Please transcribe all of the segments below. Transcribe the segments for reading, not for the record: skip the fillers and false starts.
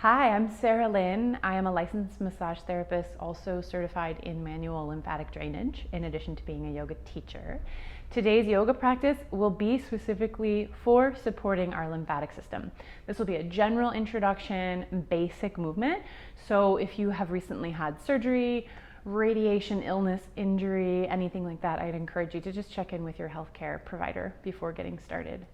Hi, I'm Sarah Lynn. I am a licensed massage therapist, also certified in manual lymphatic drainage, in addition to being a yoga teacher. Today's yoga practice will be specifically for supporting our lymphatic system. This will be a general introduction, basic movement. So if you have recently had surgery, radiation, illness, injury, anything like that, I'd encourage you to just check in with your healthcare provider before getting started.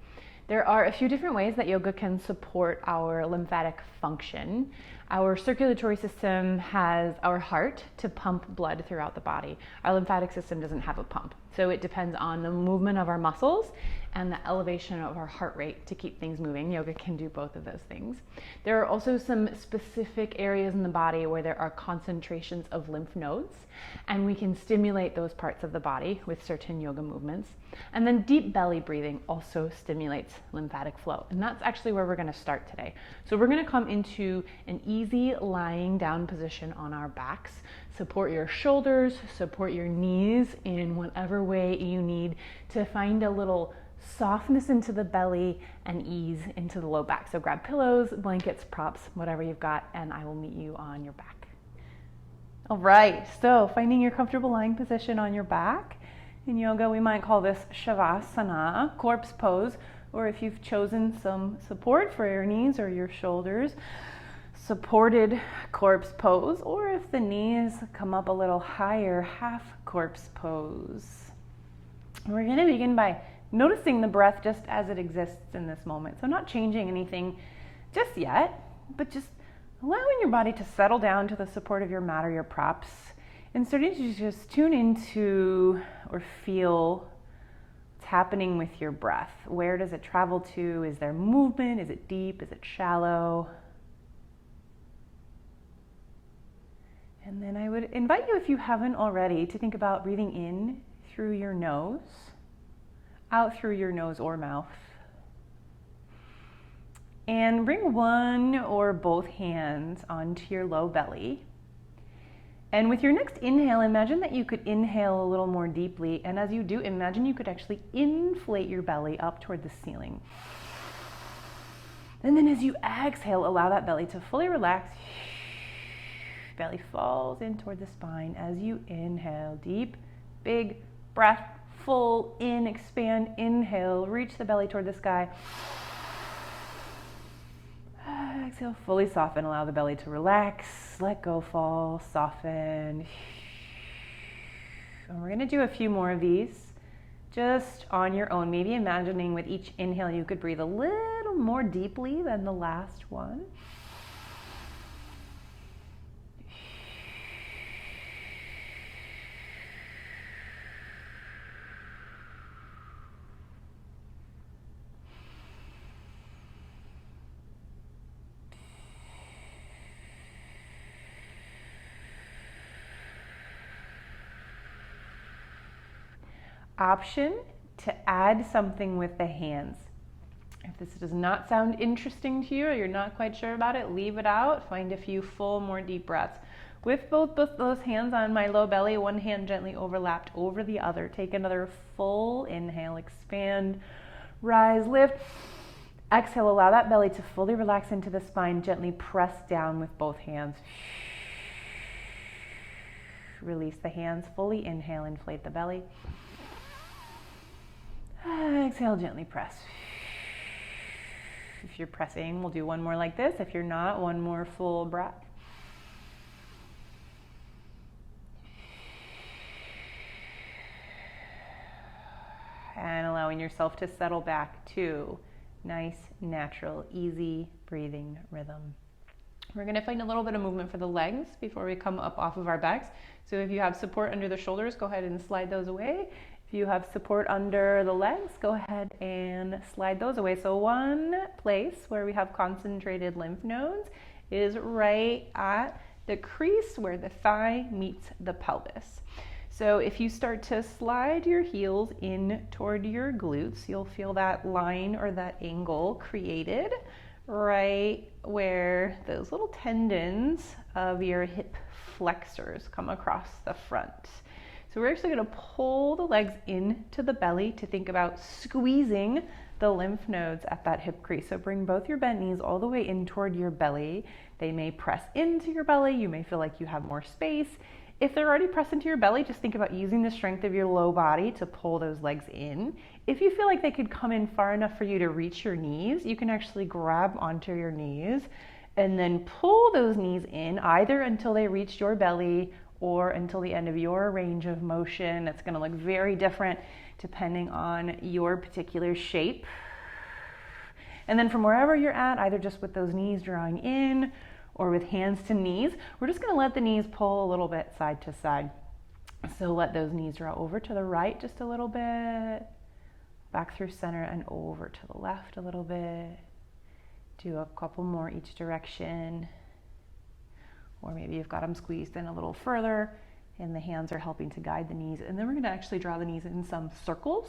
There are a few different ways that yoga can support our lymphatic function. Our circulatory system has our heart to pump blood throughout the body. Our lymphatic system doesn't have a pump, so it depends on the movement of our muscles and the elevation of our heart rate to keep things moving. Yoga can do both of those things. There are also some specific areas in the body where there are concentrations of lymph nodes, and we can stimulate those parts of the body with certain yoga movements. And then deep belly breathing also stimulates lymphatic flow, and that's actually where we're going to start today. So we're going to come into an easy lying down position on our backs. Support your shoulders, support your knees in whatever way you need to find a little softness into the belly and ease into the low back. So grab pillows, blankets, props, whatever you've got, and I will meet you on your back. All right, so finding your comfortable lying position on your back. In yoga, we might call this Shavasana, corpse pose, or if you've chosen some support for your knees or your shoulders, supported corpse pose, or if the knees come up a little higher, half corpse pose. We're going to begin by noticing the breath just as it exists in this moment. So not changing anything just yet, but just allowing your body to settle down to the support of your mat or your props, and starting to just tune into or feel what's happening with your breath. Where does it travel to? Is there movement? Is it deep? Is it shallow? And then I would invite you, if you haven't already, to think about breathing in through your nose, out through your nose or mouth. And bring one or both hands onto your low belly. And with your next inhale, imagine that you could inhale a little more deeply. And as you do, imagine you could actually inflate your belly up toward the ceiling. And then as you exhale, allow that belly to fully relax. Belly falls in toward the spine as you inhale. Deep, big breath, full in, expand, inhale, reach the belly toward the sky. Exhale, fully soften, allow the belly to relax, let go, fall, soften. And we're going to do a few more of these just on your own, maybe imagining with each inhale you could breathe a little more deeply than the last one. Option to add something with the hands. If this does not sound interesting to you or you're not quite sure about it, leave it out. Find a few full, more deep breaths. With both those hands on my low belly, one hand gently overlapped over the other. Take another full inhale, expand, rise, lift. Exhale, allow that belly to fully relax into the spine. Gently press down with both hands. Release the hands, fully inhale, inflate the belly. Exhale, gently press. If you're pressing, we'll do one more like this. If you're not, one more full breath. And allowing yourself to settle back to nice, natural, easy breathing rhythm. We're going to find a little bit of movement for the legs before we come up off of our backs. So if you have support under the shoulders, go ahead and slide those away. If you have support under the legs, go ahead and slide those away. So one place where we have concentrated lymph nodes is right at the crease where the thigh meets the pelvis. So if you start to slide your heels in toward your glutes, you'll feel that line or that angle created right where those little tendons of your hip flexors come across the front. So we're actually going to pull the legs into the belly to think about squeezing the lymph nodes at that hip crease. So bring both your bent knees all the way in toward your belly. They may press into your belly. You may feel like you have more space. If they're already pressed into your belly, just think about using the strength of your low body to pull those legs in. If you feel like they could come in far enough for you to reach your knees, you can actually grab onto your knees and then pull those knees in either until they reach your belly or until the end of your range of motion. It's going to look very different depending on your particular shape. And then from wherever you're at, either just with those knees drawing in or with hands to knees, we're just going to let the knees pull a little bit side to side. So let those knees draw over to the right just a little bit, back through center and over to the left a little bit. Do a couple more each direction. Or maybe you've got them squeezed in a little further and the hands are helping to guide the knees. And then we're going to actually draw the knees in some circles.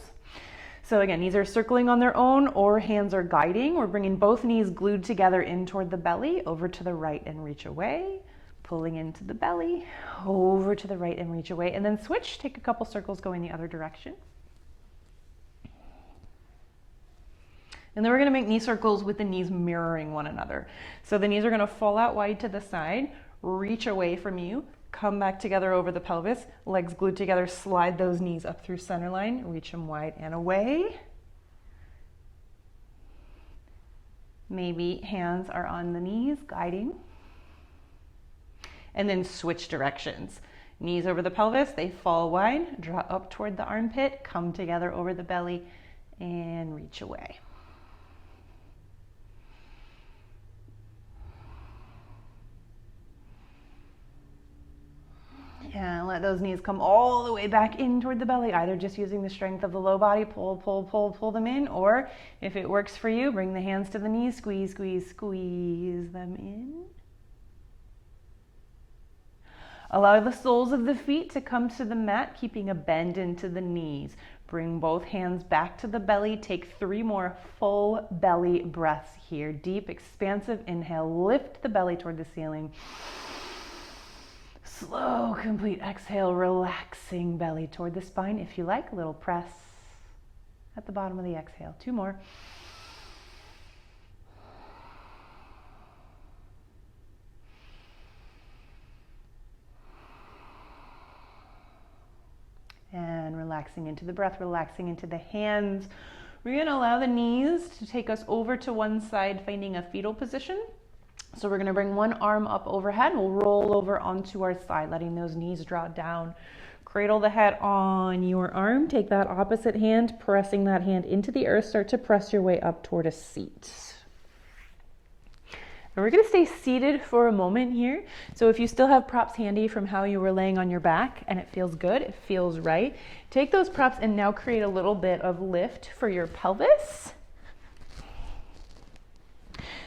So again, knees are circling on their own or hands are guiding. We're bringing both knees glued together in toward the belly, over to the right and reach away. Pulling into the belly, over to the right and reach away. And then switch, take a couple circles going the other direction. And then we're going to make knee circles with the knees mirroring one another. So the knees are going to fall out wide to the side, reach away from you, come back together over the pelvis, legs glued together, slide those knees up through center line, reach them wide and away. Maybe hands are on the knees, guiding. And then switch directions. Knees over the pelvis, they fall wide, draw up toward the armpit, come together over the belly, and reach away. And let those knees come all the way back in toward the belly, either just using the strength of the low body, pull, pull, pull, pull them in, or if it works for you, bring the hands to the knees, squeeze, squeeze, squeeze them in. Allow the soles of the feet to come to the mat, keeping a bend into the knees. Bring both hands back to the belly. Take 3 more full belly breaths here. Deep, expansive inhale. Lift the belly toward the ceiling. Slow, complete exhale, relaxing belly toward the spine. If you like, a little press at the bottom of the exhale. 2 more. And relaxing into the breath, relaxing into the hands. We're going to allow the knees to take us over to one side, finding a fetal position. So we're going to bring one arm up overhead. We'll roll over onto our side, letting those knees draw down. Cradle the head on your arm. Take that opposite hand, pressing that hand into the earth. Start to press your way up toward a seat. And we're going to stay seated for a moment here. So if you still have props handy from how you were laying on your back and it feels good, it feels right, take those props and now create a little bit of lift for your pelvis,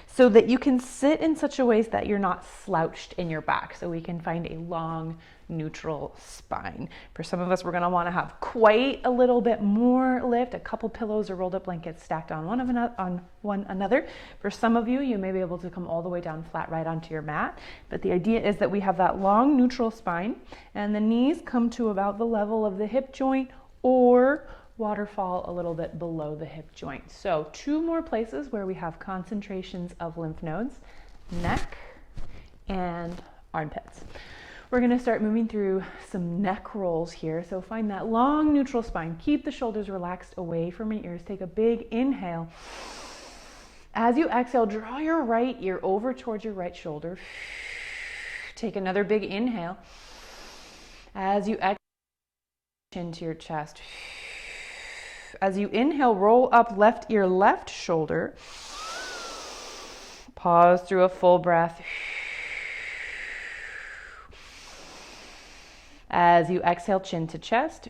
so that you can sit in such a way that you're not slouched in your back, so we can find a long, neutral spine. For some of us, we're gonna wanna have quite a little bit more lift, a couple pillows or rolled up blankets stacked on one another. For some of you, you may be able to come all the way down flat right onto your mat, but the idea is that we have that long, neutral spine, and the knees come to about the level of the hip joint or waterfall a little bit below the hip joint. So 2 more places where we have concentrations of lymph nodes, neck and armpits. We're going to start moving through some neck rolls here. So find that long neutral spine. Keep the shoulders relaxed away from your ears. Take a big inhale. As you exhale, draw your right ear over towards your right shoulder. Take another big inhale. As you exhale, chin to your chest. As you inhale, roll up left ear, left shoulder. Pause through a full breath. As you exhale, chin to chest.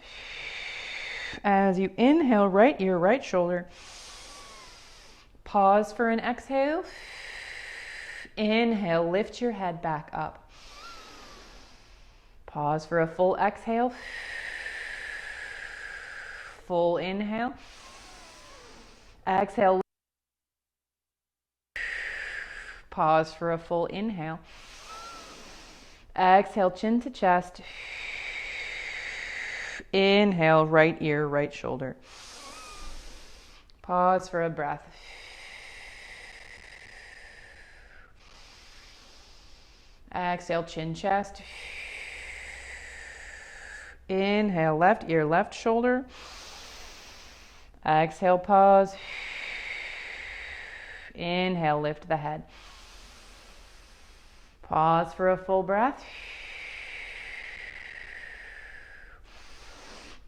As you inhale, right ear, right shoulder. Pause for an exhale. Inhale, lift your head back up. Pause for a full exhale. Full inhale. Exhale. Pause for a full inhale. Exhale, chin to chest. Inhale, right ear, right shoulder. Pause for a breath. Exhale, chin, chest. Inhale, left ear, left shoulder. Exhale, pause. Inhale, lift the head. Pause for a full breath.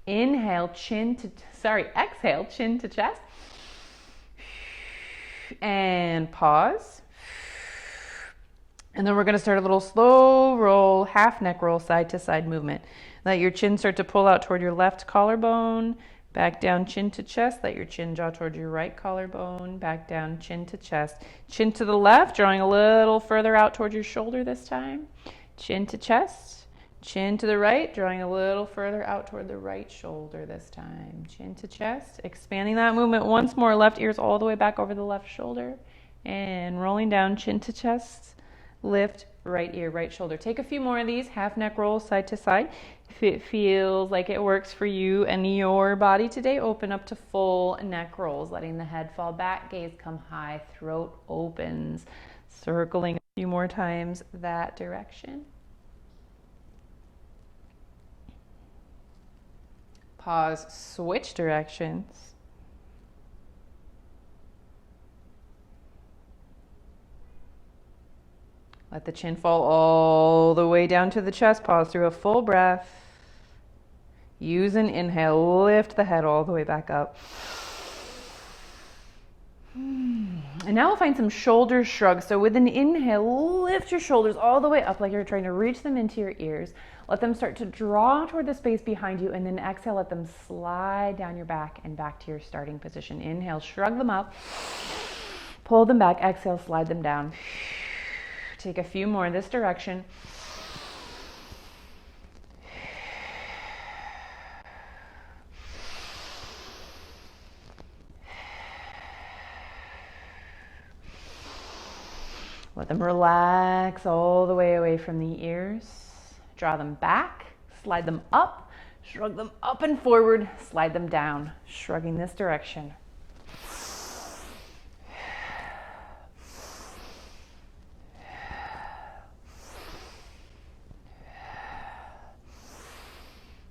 Inhale, exhale, chin to chest. And pause. And then we're going to start a little slow roll, half neck roll, side to side movement. Let your chin start to pull out toward your left collarbone. Back down, chin to chest. Let your chin draw toward your right collarbone. Back down, chin to chest. Chin to the left, drawing a little further out toward your shoulder this time. Chin to chest. Chin to the right, drawing a little further out toward the right shoulder this time. Chin to chest. Expanding that movement once more. Left ear's all the way back over the left shoulder. And rolling down, chin to chest. Lift, right ear, right shoulder. Take a few more of these, half neck rolls side to side. If it feels like it works for you and your body today, open up to full neck rolls, letting the head fall back, gaze come high, throat opens. Circling a few more times that direction. Pause, switch directions. Let the chin fall all the way down to the chest. Pause through a full breath. Use an inhale. Lift the head all the way back up. And now we'll find some shoulder shrugs. So with an inhale, lift your shoulders all the way up like you're trying to reach them into your ears. Let them start to draw toward the space behind you, and then exhale, let them slide down your back and back to your starting position. Inhale, shrug them up. Pull them back. Exhale, slide them down. Take a few more in this direction. Let them relax all the way away from the ears. Draw them back, slide them up, shrug them up and forward, slide them down, shrugging this direction.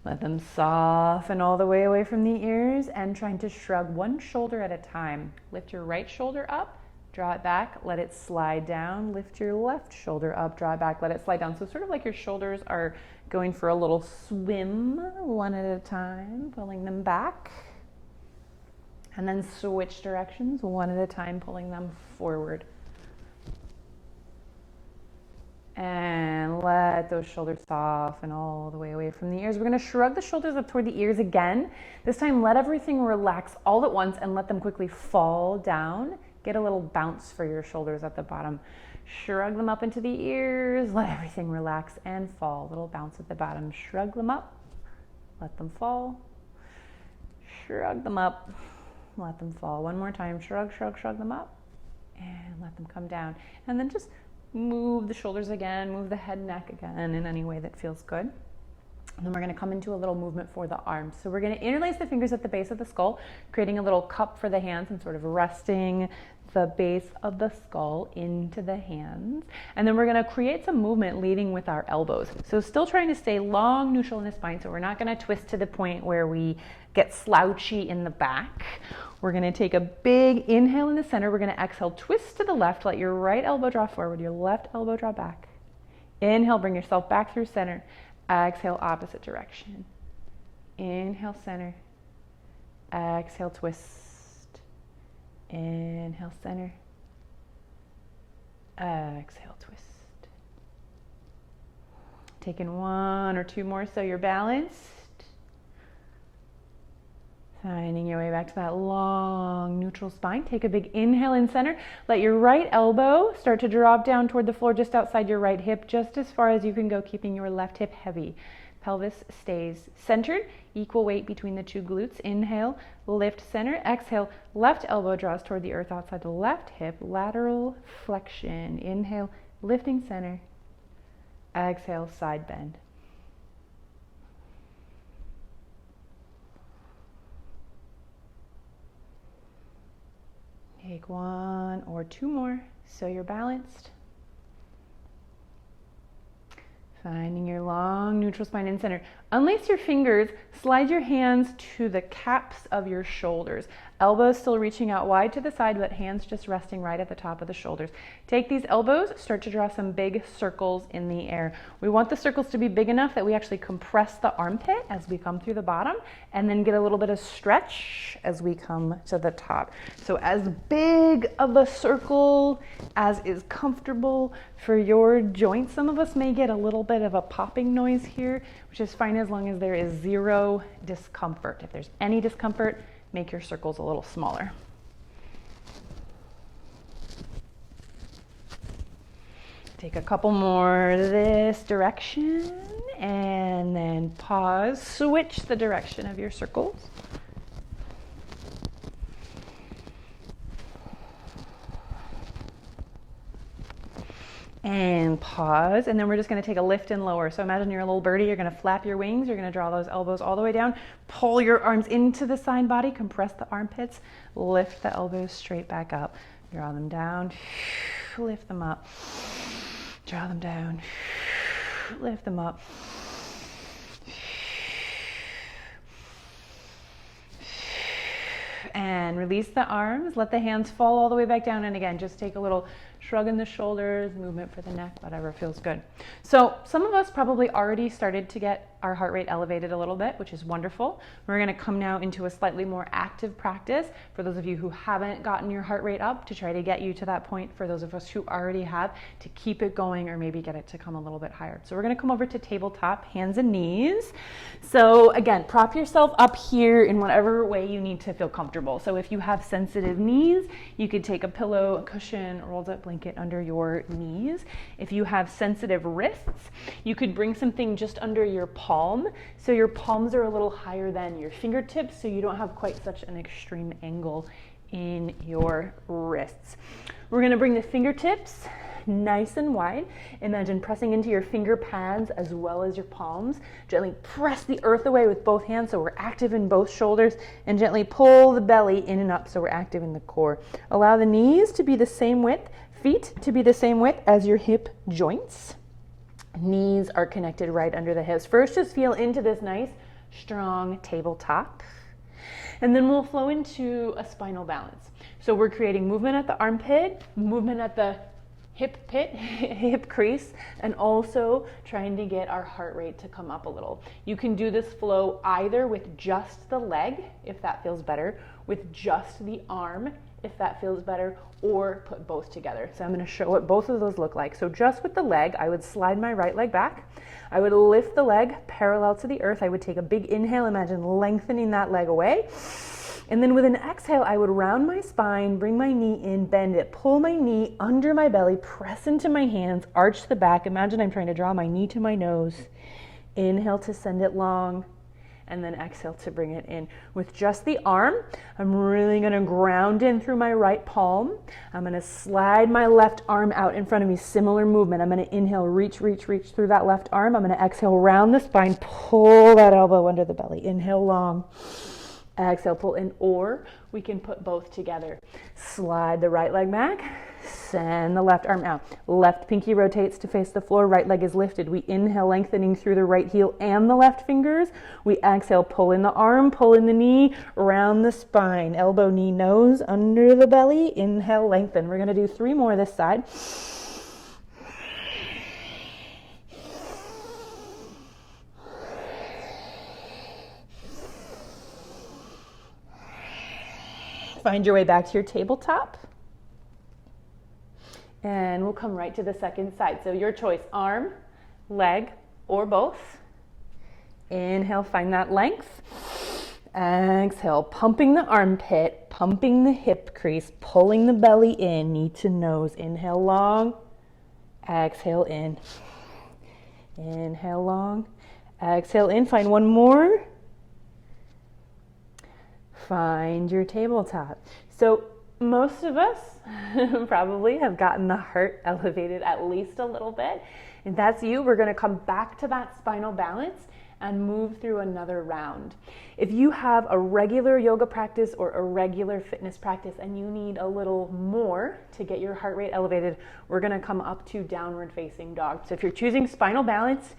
Let them soften all the way away from the ears and trying to shrug one shoulder at a time. Lift your right shoulder up, draw it back, let it slide down. Lift your left shoulder up, draw it back, let it slide down. So sort of like your shoulders are going for a little swim, one at a time, pulling them back. And then switch directions, one at a time, pulling them forward. And let those shoulders soften all the way away from the ears. We're going to shrug the shoulders up toward the ears again. This time, let everything relax all at once and let them quickly fall down. Get a little bounce for your shoulders at the bottom. Shrug them up into the ears. Let everything relax and fall. Little bounce at the bottom. Shrug them up. Let them fall. Shrug them up. Let them fall. One more time. Shrug, shrug, shrug them up. And let them come down. And then just move the shoulders again, move the head, neck again in any way that feels good. And then we're going to come into a little movement for the arms. So we're going to interlace the fingers at the base of the skull, creating a little cup for the hands and sort of resting the base of the skull into the hands. And then we're going to create some movement leading with our elbows. So still trying to stay long, neutral in the spine. So we're not going to twist to the point where we get slouchy in the back. We're going to take a big inhale in the center. We're going to exhale, twist to the left. Let your right elbow draw forward, your left elbow draw back. Inhale, bring yourself back through center. Exhale, opposite direction. Inhale, center. Exhale, twist. Inhale, center. Exhale, twist. Taking one or two more so you're balanced. Finding your way back to that long neutral spine. Take a big inhale in center. Let your right elbow start to drop down toward the floor just outside your right hip, just as far as you can go, keeping your left hip heavy. Pelvis stays centered, equal weight between the two glutes. Inhale, lift center. Exhale, left elbow draws toward the earth outside the left hip, lateral flexion. Inhale, lifting center. Exhale, side bend. Take one or two more so you're balanced. Finding your long neutral spine in center. Unlace your fingers, slide your hands to the caps of your shoulders. Elbows still reaching out wide to the side, but hands just resting right at the top of the shoulders. Take these elbows, start to draw some big circles in the air. We want the circles to be big enough that we actually compress the armpit as we come through the bottom, and then get a little bit of stretch as we come to the top. So as big of a circle as is comfortable for your joints. Some of us may get a little bit of a popping noise here, which is fine as long as there is zero discomfort. If there's any discomfort, make your circles a little smaller. Take a couple more this direction and then pause, switch the direction of your circles. And pause, and then we're just going to take a lift and lower. So imagine you're a little birdie, you're going to flap your wings, you're going to draw those elbows all the way down, pull your arms into the side body, compress the armpits, lift the elbows straight back up, draw them down, lift them up, draw them down, lift them up. And release the arms, let the hands fall all the way back down, and again, just take a little shrug in the shoulders, movement for the neck, whatever feels good. So some of us probably already started to get our heart rate elevated a little bit, which is wonderful. We're going to come now into a slightly more active practice for those of you who haven't gotten your heart rate up, to try to get you to that point. For those of us who already have, to keep it going or maybe get it to come a little bit higher. So we're going to come over to tabletop, hands and knees. So again, prop yourself up here in whatever way you need to feel comfortable. So if you have sensitive knees, you could take a pillow, a cushion, rolled up blanket under your knees. If you have sensitive wrists, you could bring something just under your palm, so your palms are a little higher than your fingertips, so you don't have quite such an extreme angle in your wrists. We're going to bring the fingertips nice and wide. Imagine pressing into your finger pads as well as your palms. Gently press the earth away with both hands so we're active in both shoulders, and gently pull the belly in and up so we're active in the core. Allow the knees to be the same width, feet to be the same width as your hip joints. Knees are connected right under the hips. First, just feel into this nice, strong tabletop. And then we'll flow into a spinal balance. So we're creating movement at the armpit, movement at the hip pit, hip crease, and also trying to get our heart rate to come up a little. You can do this flow either with just the leg, if that feels better, with just the arm, if that feels better, or put both together. So I'm going to show what both of those look like. So just with the leg, I would slide my right leg back. I would lift the leg parallel to the earth. I would take a big inhale, imagine lengthening that leg away. And then with an exhale, I would round my spine, bring my knee in, bend it, pull my knee under my belly, press into my hands, arch the back. Imagine I'm trying to draw my knee to my nose. Inhale to send it long, and then exhale to bring it in. With just the arm, I'm really going to ground in through my right palm. I'm going to slide my left arm out in front of me, similar movement. I'm going to inhale, reach, reach, reach through that left arm. I'm going to exhale, round the spine, pull that elbow under the belly. Inhale long. Exhale, pull in, or we can put both together. Slide the right leg back, send the left arm out. Left pinky rotates to face the floor, right leg is lifted. We inhale, lengthening through the right heel and the left fingers. We exhale, pull in the arm, pull in the knee, round the spine. Elbow, knee, nose, under the belly. Inhale, lengthen. We're going to do 3 more this side. Find your way back to your tabletop. And we'll come right to the second side. So your choice, arm, leg, or both. Inhale, find that length. Exhale, pumping the armpit, pumping the hip crease, pulling the belly in, knee to nose. Inhale long, exhale in. Inhale long, exhale in. Find one more. Find your tabletop. So most of us probably have gotten the heart elevated at least a little bit. If that's you, we're going to come back to that spinal balance, and move through another round. If you have a regular yoga practice or a regular fitness practice and you need a little more to get your heart rate elevated, we're gonna come up to downward facing dog. So if you're choosing spinal balance,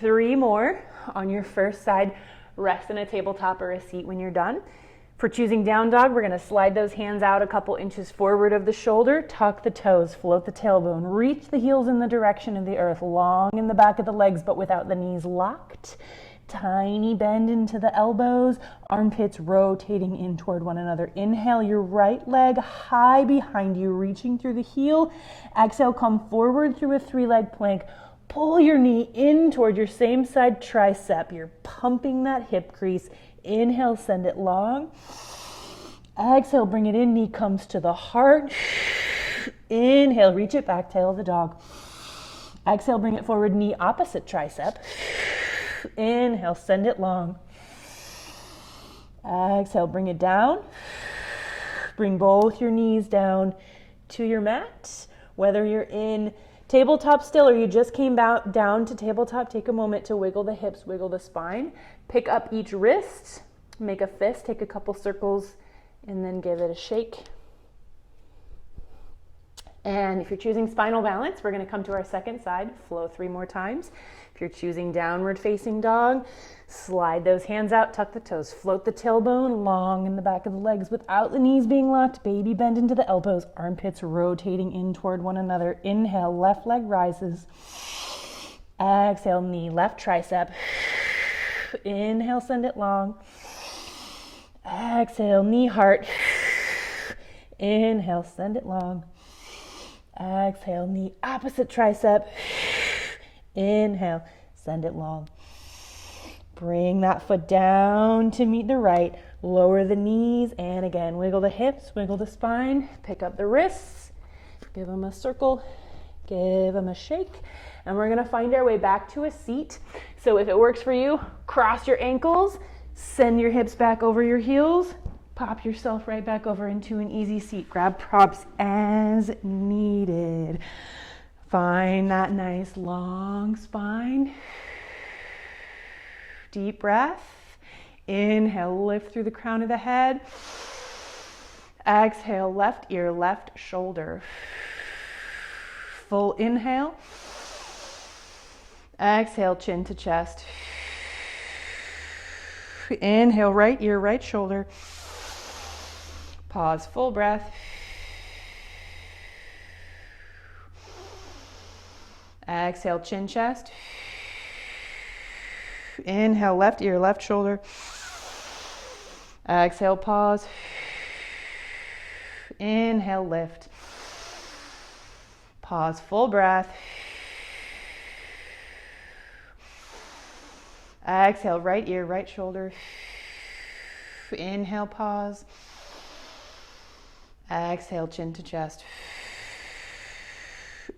3 more on your first side. Rest in a tabletop or a seat when you're done. For choosing down dog, we're gonna slide those hands out a couple inches forward of the shoulder, tuck the toes, float the tailbone, reach the heels in the direction of the earth, long in the back of the legs, but without the knees locked. Tiny bend into the elbows, armpits rotating in toward one another. Inhale your right leg high behind you, reaching through the heel. Exhale, come forward through a 3-leg plank. Pull your knee in toward your same side tricep. You're pumping that hip crease. Inhale, send it long. Exhale, bring it in, knee comes to the heart. Inhale, reach it back, tail of the dog. Exhale, bring it forward, knee opposite tricep. Inhale, send it long. Exhale, bring it down. Bring both your knees down to your mat. Whether you're in tabletop still or you just came down to tabletop, take a moment to wiggle the hips, wiggle the spine. Pick up each wrist, make a fist, take a couple circles, and then give it a shake. And if you're choosing spinal balance, we're going to come to our second side, flow 3 more times. If you're choosing downward facing dog, slide those hands out, tuck the toes, float the tailbone long in the back of the legs without the knees being locked. Baby bend into the elbows, armpits rotating in toward one another. Inhale, left leg rises. Exhale, knee left tricep. Inhale, send it long. Exhale, knee heart. Inhale, send it long. Exhale, knee opposite tricep. Inhale, send it long. Bring that foot down to meet the right. Lower the knees, and again, wiggle the hips, wiggle the spine. Pick up the wrists, give them a circle, give them a shake. And we're gonna find our way back to a seat. So if it works for you, cross your ankles, send your hips back over your heels, pop yourself right back over into an easy seat. Grab props as needed. Find that nice long spine. Deep breath. Inhale, lift through the crown of the head. Exhale, left ear, left shoulder. Full inhale. Exhale, chin to chest. Inhale, right ear, right shoulder. Pause, full breath. Exhale, chin, chest. Inhale, left ear, left shoulder. Exhale, pause. Inhale, lift. Pause, full breath. Exhale, right ear, right shoulder. Inhale, pause. Exhale, chin to chest.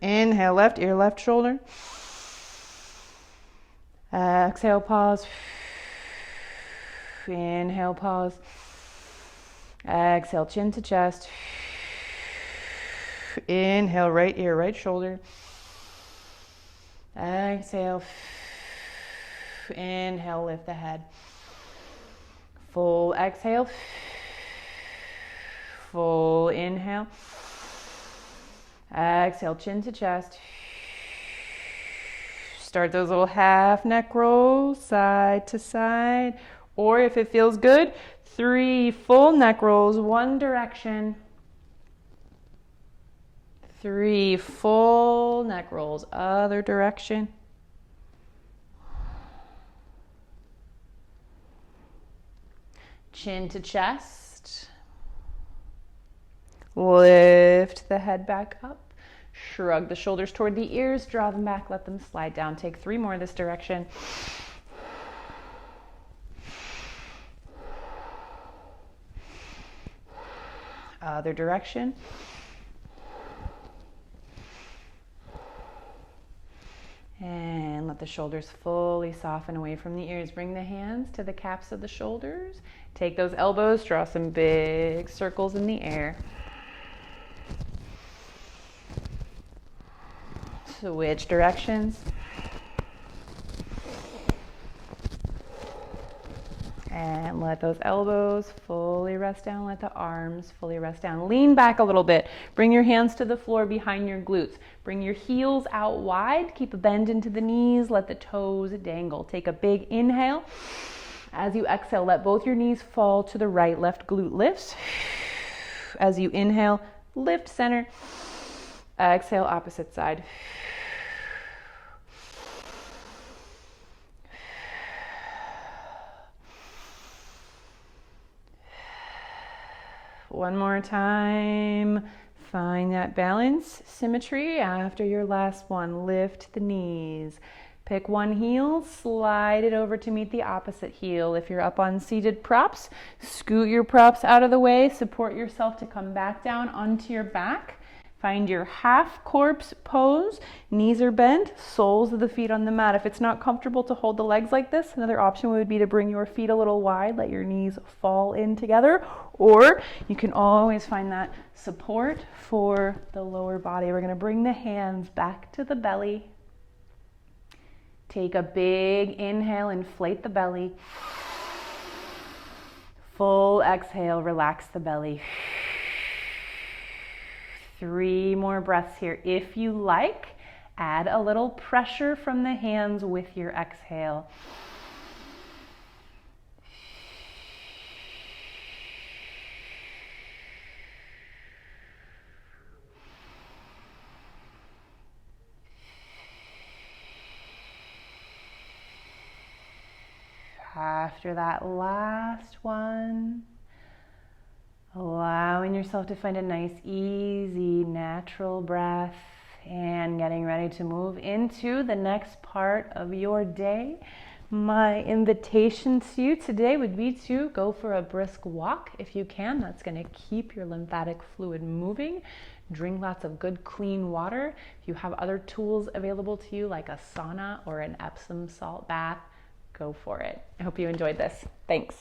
Inhale, left ear, left shoulder. Exhale, pause. Inhale, pause. Exhale, chin to chest. Inhale, right ear, right shoulder. Exhale. Inhale, lift the head. Full exhale. Full inhale. Exhale, chin to chest. Start those little half neck rolls, side to side. Or if it feels good, 3 full neck rolls, one direction. 3 full neck rolls, other direction. Chin to chest. Lift the head back up. Shrug the shoulders toward the ears, draw them back, let them slide down. Take 3 more this direction. Other direction. And let the shoulders fully soften away from the ears. Bring the hands to the caps of the shoulders. Take those elbows, draw some big circles in the air. Switch directions. And let those elbows fully rest down. Let the arms fully rest down. Lean back a little bit. Bring your hands to the floor behind your glutes. Bring your heels out wide. Keep a bend into the knees. Let the toes dangle. Take a big inhale. As you exhale, let both your knees fall to the right. Left glute lifts. As you inhale, lift center. Exhale, opposite side. One more time. Find that balance, symmetry. After your last one, lift the knees. Pick one heel, slide it over to meet the opposite heel. If you're up on seated props, scoot your props out of the way. Support yourself to come back down onto your back. Find your half corpse pose. Knees are bent, soles of the feet on the mat. If it's not comfortable to hold the legs like this, another option would be to bring your feet a little wide, let your knees fall in together, or you can always find that support for the lower body. We're gonna bring the hands back to the belly. Take a big inhale, inflate the belly. Full exhale, relax the belly. 3 more breaths here. If you like, add a little pressure from the hands with your exhale. After that last one, allowing yourself to find a nice, easy, natural breath and getting ready to move into the next part of your day. My invitation to you today would be to go for a brisk walk if you can. That's going to keep your lymphatic fluid moving. Drink lots of good, clean water. If you have other tools available to you, like a sauna or an Epsom salt bath, go for it. I hope you enjoyed this. Thanks.